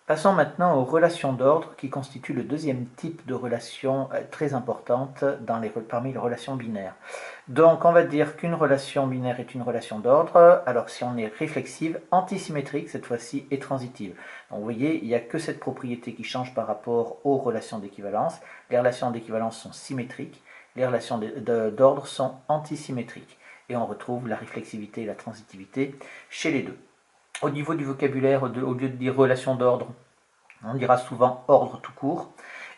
Passons maintenant aux relations d'ordre qui constituent le deuxième type de relation très importante parmi les relations binaires. Donc on va dire qu'une relation binaire est une relation d'ordre, alors si on est réflexive, antisymétrique cette fois-ci et transitive. Donc vous voyez, il n'y a que cette propriété qui change par rapport aux relations d'équivalence. Les relations d'équivalence sont symétriques, les relations d'ordre sont antisymétriques. Et on retrouve la réflexivité et la transitivité chez les deux. Au niveau du vocabulaire, au lieu de dire relation d'ordre, on dira souvent ordre tout court.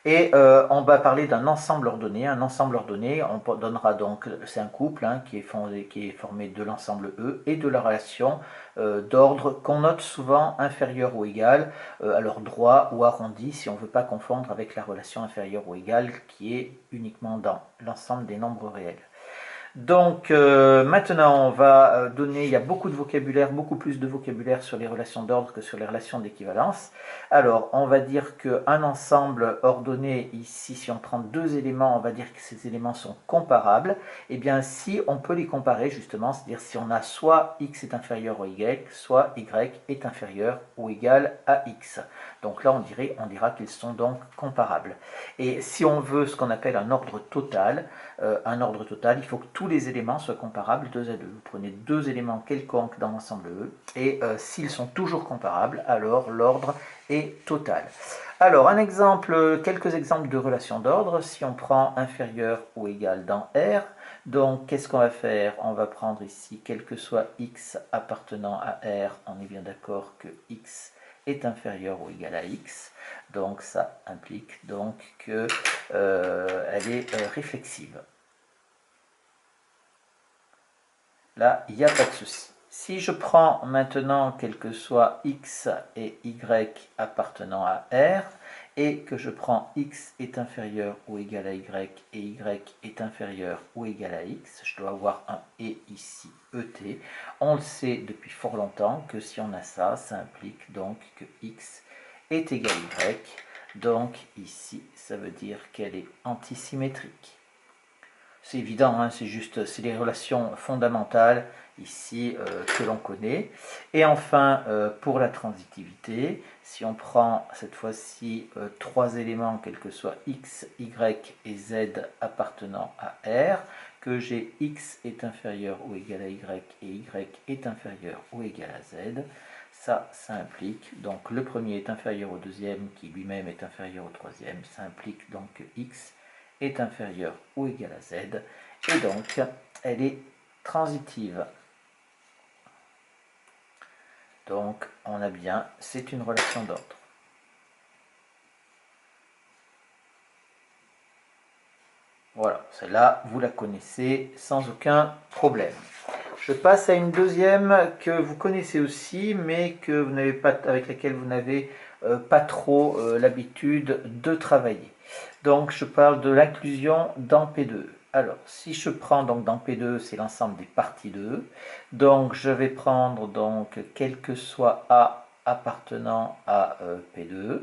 Et on va parler d'un ensemble ordonné. Un ensemble ordonné, on donnera donc, c'est un couple qui est formé de l'ensemble E et de la relation d'ordre qu'on note souvent inférieure ou égale, alors droit ou arrondi, si on ne veut pas confondre avec la relation inférieure ou égale qui est uniquement dans l'ensemble des nombres réels. Donc maintenant on va donner, il y a beaucoup de vocabulaire, beaucoup plus de vocabulaire sur les relations d'ordre que sur les relations d'équivalence. Alors on va dire qu'un ensemble ordonné, ici si on prend deux éléments, on va dire que ces éléments sont comparables. Et bien si on peut les comparer justement, c'est-à-dire si on a soit x est inférieur à y, soit y est inférieur ou égal à x. Donc là on dira qu'ils sont donc comparables. Et si on veut ce qu'on appelle un ordre total, il faut que tous les éléments soient comparables 2 à 2. Vous prenez deux éléments quelconques dans l'ensemble E, et s'ils sont toujours comparables, alors l'ordre est total. Alors, quelques exemples de relations d'ordre. Si on prend inférieur ou égal dans R, donc qu'est-ce qu'on va faire? On va prendre ici, quel que soit x appartenant à R, on est bien d'accord que x est inférieur ou égal à x. Donc ça implique donc qu'elle est réflexive. Là, il n'y a pas de souci. Si je prends maintenant quel que soit x et y appartenant à R, et que je prends x est inférieur ou égal à y, et y est inférieur ou égal à x, je dois avoir un et ici, et. On le sait depuis fort longtemps que si on a ça, ça implique donc que x est égal à y. Donc ici, ça veut dire qu'elle est antisymétrique. C'est évident, c'est les relations fondamentales ici que l'on connaît. Et enfin, pour la transitivité, si on prend cette fois-ci trois éléments, quels que soient x, y et z appartenant à R, que j'ai x est inférieur ou égal à y et y est inférieur ou égal à z, ça implique, donc le premier est inférieur au deuxième qui lui-même est inférieur au troisième, ça implique donc que x est inférieure ou égale à z, et donc elle est transitive. Donc on a bien, c'est une relation d'ordre. Voilà, celle-là, vous la connaissez sans aucun problème. Je passe à une deuxième que vous connaissez aussi, mais que vous n'avez pas, avec laquelle vous n'avez pas trop l'habitude de travailler. Donc je parle de l'inclusion dans P2. Alors, si je prends donc dans P2, c'est l'ensemble des parties de E. Donc je vais prendre donc quel que soit A appartenant à P2,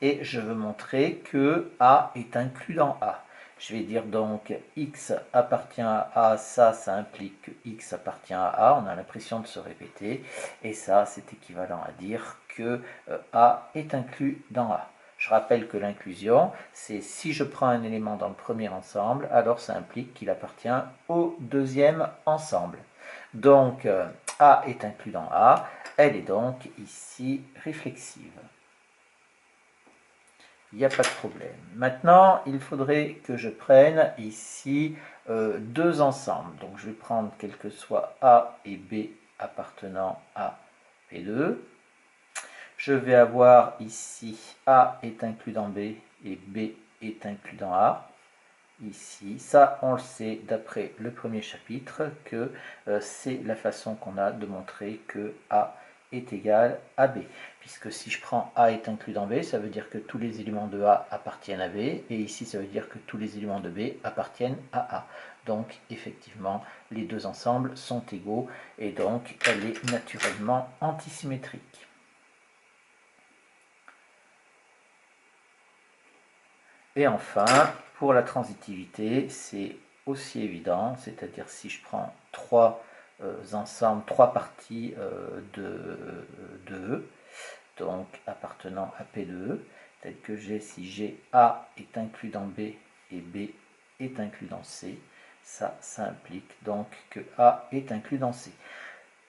et je veux montrer que A est inclus dans A. Je vais dire donc x appartient à A, ça implique que x appartient à A, on a l'impression de se répéter, et ça c'est équivalent à dire que A est inclus dans A. Je rappelle que l'inclusion, c'est si je prends un élément dans le premier ensemble, alors ça implique qu'il appartient au deuxième ensemble. Donc A est inclus dans A, elle est donc ici réflexive. Il n'y a pas de problème. Maintenant, il faudrait que je prenne ici deux ensembles. Donc je vais prendre quel que soit A et B appartenant à P2. Je vais avoir ici A est inclus dans B et B est inclus dans A. Ici, ça on le sait d'après le premier chapitre que c'est la façon qu'on a de montrer que A est égal à B. Puisque si je prends A est inclus dans B, ça veut dire que tous les éléments de A appartiennent à B, et ici ça veut dire que tous les éléments de B appartiennent à A. Donc effectivement, les deux ensembles sont égaux, et donc elle est naturellement antisymétrique. Et enfin, pour la transitivité, c'est aussi évident, c'est-à-dire si je prends trois ensembles, trois parties de E, donc appartenant à P de E, tel que G si G A est inclus dans B et B est inclus dans C, ça implique donc que A est inclus dans C.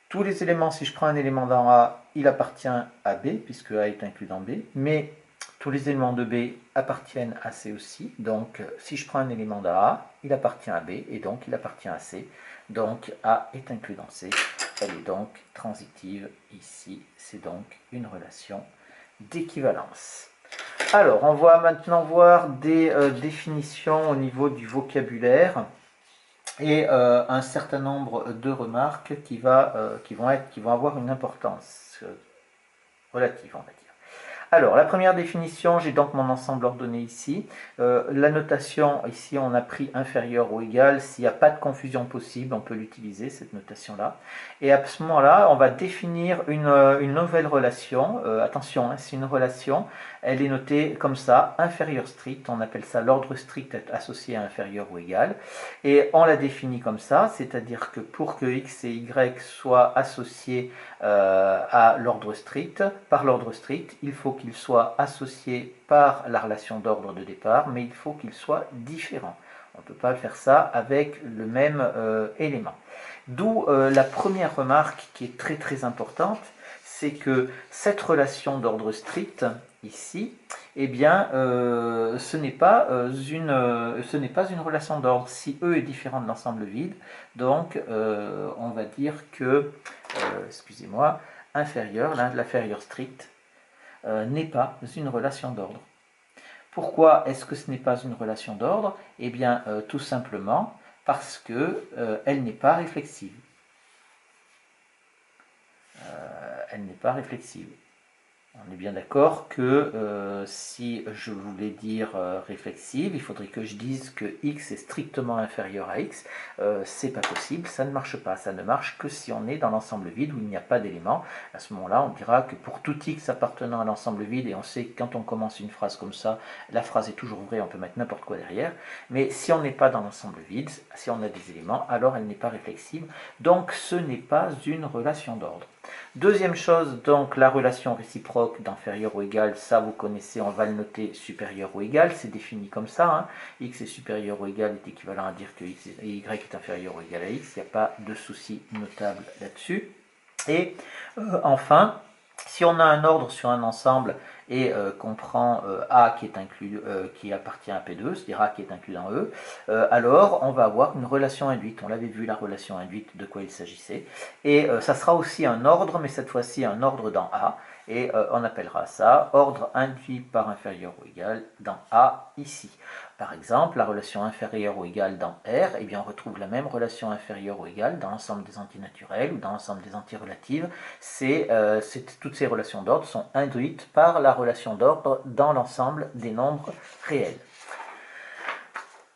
Tous les éléments, si je prends un élément dans A, il appartient à B, puisque A est inclus dans B, mais tous les éléments de B appartiennent à C aussi, donc si je prends un élément dans A, il appartient à B, et donc il appartient à C, donc A est inclus dans C, elle est donc transitive ici, c'est donc une relation d'équivalence. Alors, on va maintenant voir des définitions au niveau du vocabulaire et un certain nombre de remarques qui vont avoir une importance relative, on va dire. Alors, la première définition, j'ai donc mon ensemble ordonné ici. La notation, ici, on a pris inférieur ou égal. S'il n'y a pas de confusion possible, on peut l'utiliser, cette notation-là. Et à ce moment-là, on va définir une nouvelle relation. Attention, hein, c'est une relation. Elle est notée comme ça, inférieur strict. On appelle ça l'ordre strict associé à inférieur ou égal. Et on la définit comme ça, c'est-à-dire que pour que x et y soient associés à l'ordre strict, par l'ordre strict, il faut qu'ils soient associés par la relation d'ordre de départ, mais il faut qu'ils soient différents. On ne peut pas faire ça avec le même élément. D'où la première remarque qui est très très importante, c'est que cette relation d'ordre strict, ici, eh bien, ce n'est pas une relation d'ordre. Si E est différent de l'ensemble vide, donc on va dire que, excusez-moi, inférieur, l'inférieur strict, n'est pas une relation d'ordre. Pourquoi est-ce que ce n'est pas une relation d'ordre? Eh bien, tout simplement parce qu'elle n'est pas réflexive. Elle n'est pas réflexive. On est bien d'accord que si je voulais dire réflexive, il faudrait que je dise que x est strictement inférieur à x. C'est pas possible, ça ne marche pas. Ça ne marche que si on est dans l'ensemble vide où il n'y a pas d'éléments. À ce moment-là, on dira que pour tout x appartenant à l'ensemble vide, et on sait que quand on commence une phrase comme ça, la phrase est toujours vraie, on peut mettre n'importe quoi derrière. Mais si on n'est pas dans l'ensemble vide, si on a des éléments, alors elle n'est pas réflexive. Donc ce n'est pas une relation d'ordre. Deuxième chose, donc la relation réciproque d'inférieur ou égal, ça vous connaissez, on va le noter supérieur ou égal, c'est défini comme ça, hein. X est supérieur ou égal est équivalent à dire que y est inférieur ou égal à x, il n'y a pas de souci notable là-dessus. Et enfin, si on a un ordre sur un ensemble et qu'on prend A qui est inclus, qui appartient à P2, c'est-à-dire A qui est inclus dans E, alors on va avoir une relation induite. On l'avait vu, la relation induite, de quoi il s'agissait. Et ça sera aussi un ordre, mais cette fois-ci un ordre dans A. Et on appellera ça ordre induit par inférieur ou égal dans A ici. Par exemple, la relation inférieure ou égale dans R, eh bien on retrouve la même relation inférieure ou égale dans l'ensemble des antinaturelles ou dans l'ensemble des antirelatives. Toutes ces relations d'ordre sont induites par la relation d'ordre dans l'ensemble des nombres réels.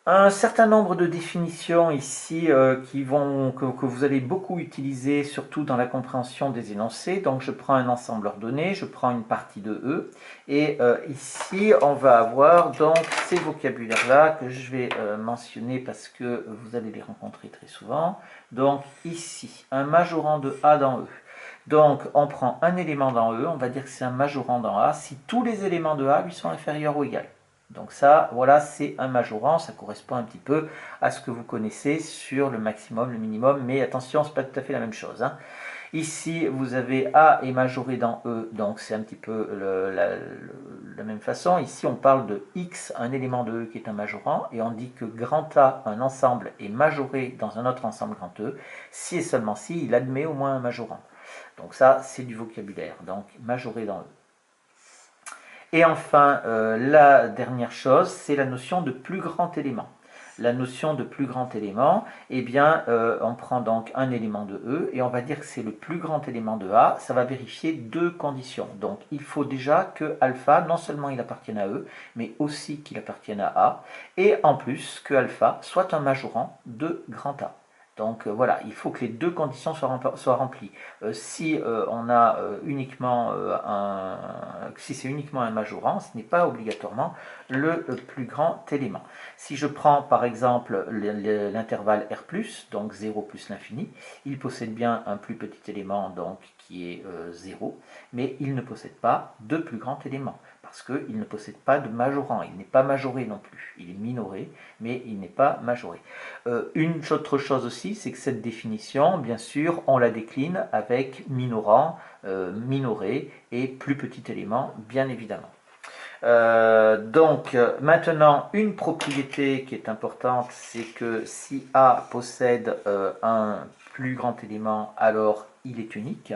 Un certain nombre de définitions ici que vous allez beaucoup utiliser, surtout dans la compréhension des énoncés. Donc je prends un ensemble ordonné, je prends une partie de E, et ici on va avoir donc ces vocabulaires-là que je vais mentionner parce que vous allez les rencontrer très souvent. Donc ici, un majorant de A dans E. Donc on prend un élément dans E, on va dire que c'est un majorant dans A, si tous les éléments de A lui sont inférieurs ou égaux. Donc ça, voilà, c'est un majorant, ça correspond un petit peu à ce que vous connaissez sur le maximum, le minimum, mais attention, c'est pas tout à fait la même chose, hein. Ici, vous avez A est majoré dans E, donc c'est un petit peu la même façon. Ici, on parle de X, un élément de E qui est un majorant, et on dit que grand A, un ensemble, est majoré dans un autre ensemble grand E, si et seulement si il admet au moins un majorant. Donc ça, c'est du vocabulaire, donc majoré dans E. Et enfin, la dernière chose, c'est la notion de plus grand élément. La notion de plus grand élément, eh bien, on prend donc un élément de E et on va dire que c'est le plus grand élément de A. Ça va vérifier deux conditions. Donc, il faut déjà que alpha, non seulement il appartienne à E, mais aussi qu'il appartienne à A. Et en plus, que alpha soit un majorant de grand A. Donc voilà, il faut que les deux conditions soient remplies. Si on a uniquement si c'est uniquement un majorant, ce n'est pas obligatoirement le plus grand élément. Si je prends par exemple l'intervalle R+, donc 0 plus l'infini, il possède bien un plus petit élément donc qui est 0, mais il ne possède pas de plus grand élément parce qu'il ne possède pas de majorant, il n'est pas majoré non plus, il est minoré, mais il n'est pas majoré. Une autre chose aussi, c'est que cette définition, bien sûr, on la décline avec minorant, minoré et plus petit élément, bien évidemment. Donc maintenant, une propriété qui est importante, c'est que si A possède un plus grand élément, alors il est unique.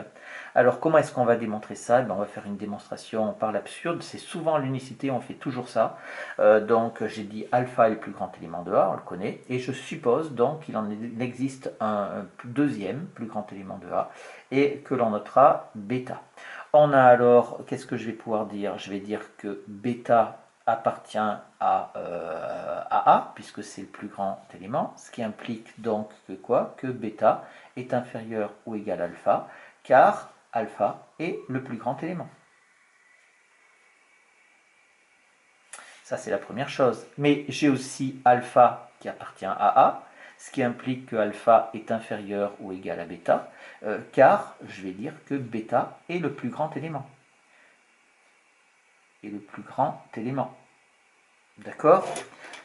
Alors comment est-ce qu'on va démontrer ça? On va faire une démonstration par l'absurde, c'est souvent l'unicité, on fait toujours ça. Donc j'ai dit alpha est le plus grand élément de A, on le connaît, et je suppose donc qu'il en existe un deuxième plus grand élément de A, et que l'on notera bêta. On a alors, qu'est-ce que je vais pouvoir dire? Je vais dire que bêta appartient à A, puisque c'est le plus grand élément, ce qui implique donc que quoi? Que bêta est inférieur ou égal à alpha, car alpha est le plus grand élément. Ça, c'est la première chose. Mais j'ai aussi alpha qui appartient à A, ce qui implique que alpha est inférieur ou égal à bêta, car je vais dire que bêta est le plus grand élément. Et le plus grand élément. D'accord?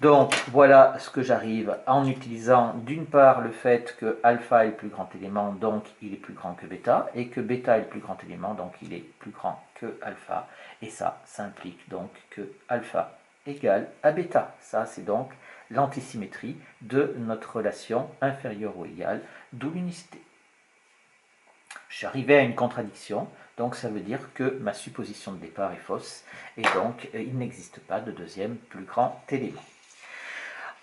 Donc voilà ce que j'arrive en utilisant d'une part le fait que alpha est le plus grand élément, donc il est plus grand que bêta, et que bêta est le plus grand élément, donc il est plus grand que alpha. Et ça implique donc que alpha égale à bêta. Ça, c'est donc l'antisymétrie de notre relation inférieure ou égale, d'où l'unicité. Je suis arrivé à une contradiction, donc ça veut dire que ma supposition de départ est fausse, et donc il n'existe pas de deuxième plus grand élément.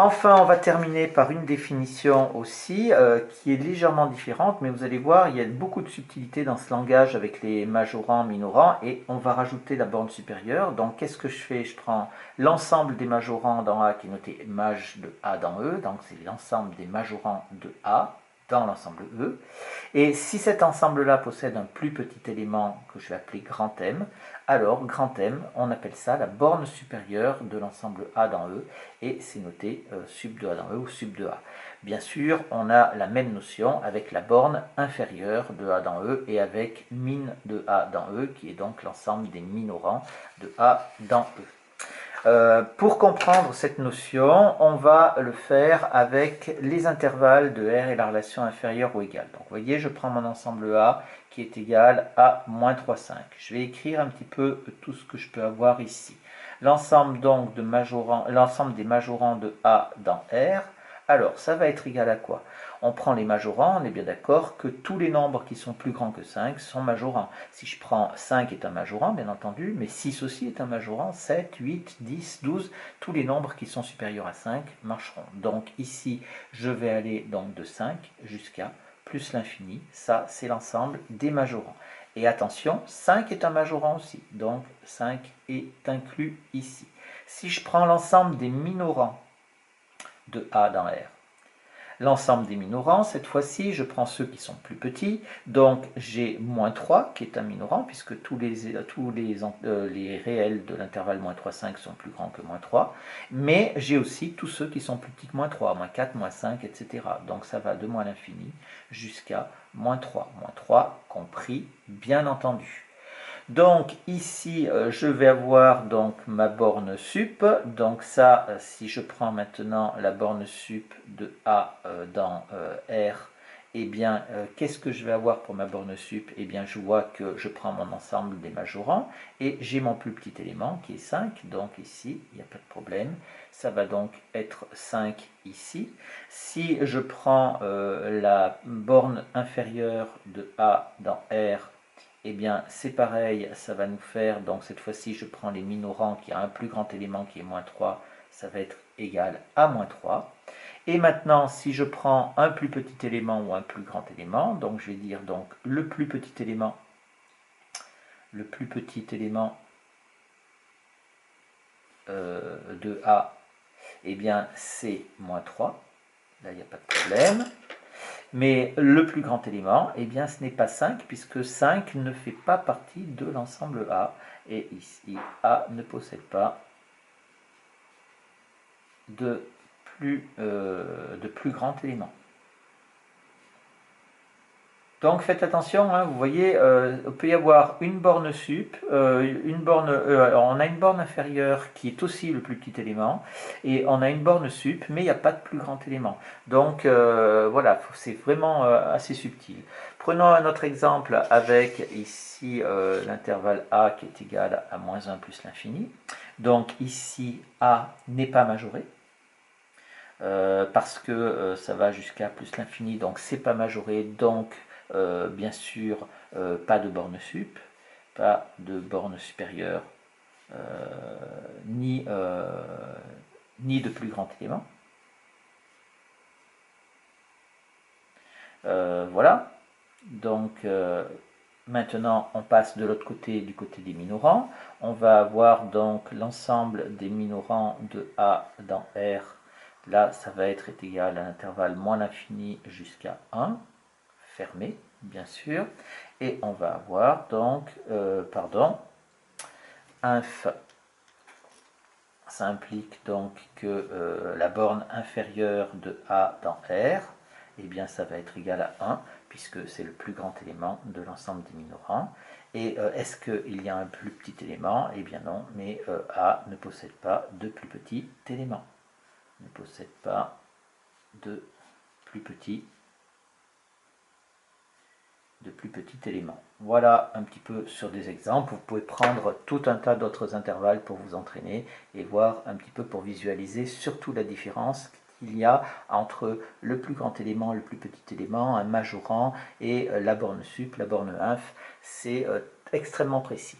Enfin, on va terminer par une définition aussi qui est légèrement différente, mais vous allez voir, il y a beaucoup de subtilité dans ce langage avec les majorants, minorants, et on va rajouter la borne supérieure. Donc, qu'est-ce que je fais? Je prends l'ensemble des majorants dans A qui est noté maj de A dans E, donc c'est l'ensemble des majorants de A dans l'ensemble E. Et si cet ensemble-là possède un plus petit élément que je vais appeler grand M, alors grand M, on appelle ça la borne supérieure de l'ensemble A dans E, et c'est noté sub de A dans E ou sub de A. Bien sûr, on a la même notion avec la borne inférieure de A dans E et avec min de A dans E, qui est donc l'ensemble des minorants de A dans E. Pour comprendre cette notion, on va le faire avec les intervalles de R et la relation inférieure ou égale. Donc vous voyez, je prends mon ensemble A qui est égal à moins 3,5. Je vais écrire un petit peu tout ce que je peux avoir ici. L'ensemble donc de l'ensemble des majorants de A dans R, alors ça va être égal à quoi? On prend les majorants, on est bien d'accord que tous les nombres qui sont plus grands que 5 sont majorants. Si je prends 5 est un majorant, bien entendu, mais 6 aussi est un majorant, 7, 8, 10, 12, tous les nombres qui sont supérieurs à 5 marcheront. Donc ici, je vais aller donc de 5 jusqu'à plus l'infini. Ça, c'est l'ensemble des majorants. Et attention, 5 est un majorant aussi, donc 5 est inclus ici. Si je prends l'ensemble des minorants de A dans R, l'ensemble des minorants, cette fois-ci, je prends ceux qui sont plus petits, donc j'ai moins 3 qui est un minorant, puisque tous les réels de l'intervalle moins 3, 5 sont plus grands que moins 3, mais j'ai aussi tous ceux qui sont plus petits que moins 3, moins 4, moins 5, etc. Donc ça va de moins l'infini jusqu'à moins 3 compris, bien entendu. Donc ici, je vais avoir donc ma borne sup. Donc ça, si je prends maintenant la borne sup de A dans R, eh bien, qu'est-ce que je vais avoir pour ma borne sup? Eh bien, je vois que je prends mon ensemble des majorants et j'ai mon plus petit élément qui est 5. Donc ici, il n'y a pas de problème. Ça va donc être 5 ici. Si je prends la borne inférieure de A dans R, eh bien c'est pareil, ça va nous faire, donc cette fois-ci je prends les minorants qui a un plus grand élément qui est moins 3, ça va être égal à moins 3. Et maintenant, si je prends un plus petit élément ou un plus grand élément, donc je vais dire donc le plus petit élément de A, eh bien c'est moins 3, là il n'y a pas de problème. Mais le plus grand élément, eh bien ce n'est pas 5, puisque 5 ne fait pas partie de l'ensemble A. Et ici, A ne possède pas de plus grand élément. Donc faites attention, hein, vous voyez, il peut y avoir une borne sup, alors on a une borne inférieure qui est aussi le plus petit élément, et on a une borne sup, mais il n'y a pas de plus grand élément. Donc voilà, c'est vraiment assez subtil. Prenons un autre exemple avec ici l'intervalle A qui est égal à moins 1 plus l'infini. Donc ici, A n'est pas majoré. Parce que ça va jusqu'à plus l'infini, donc c'est pas majoré, donc bien sûr pas de borne sup, pas de borne supérieure, ni de plus grand élément. Voilà, donc maintenant on passe de l'autre côté, du côté des minorants. On va avoir donc l'ensemble des minorants de A dans R. Là, ça va être égal à l'intervalle moins l'infini jusqu'à 1, fermé, bien sûr. Et on va avoir donc, inf, ça implique donc que la borne inférieure de A dans R, eh bien ça va être égal à 1, puisque c'est le plus grand élément de l'ensemble des minorants. Et est-ce qu'il y a un plus petit élément? Eh bien non, mais A ne possède pas de plus petit élément. Ne possède pas de plus petit élément. Voilà un petit peu sur des exemples. Vous pouvez prendre tout un tas d'autres intervalles pour vous entraîner et voir un petit peu pour visualiser surtout la différence qu'il y a entre le plus grand élément, le plus petit élément, un majorant et la borne sup, la borne inf. C'est extrêmement précis.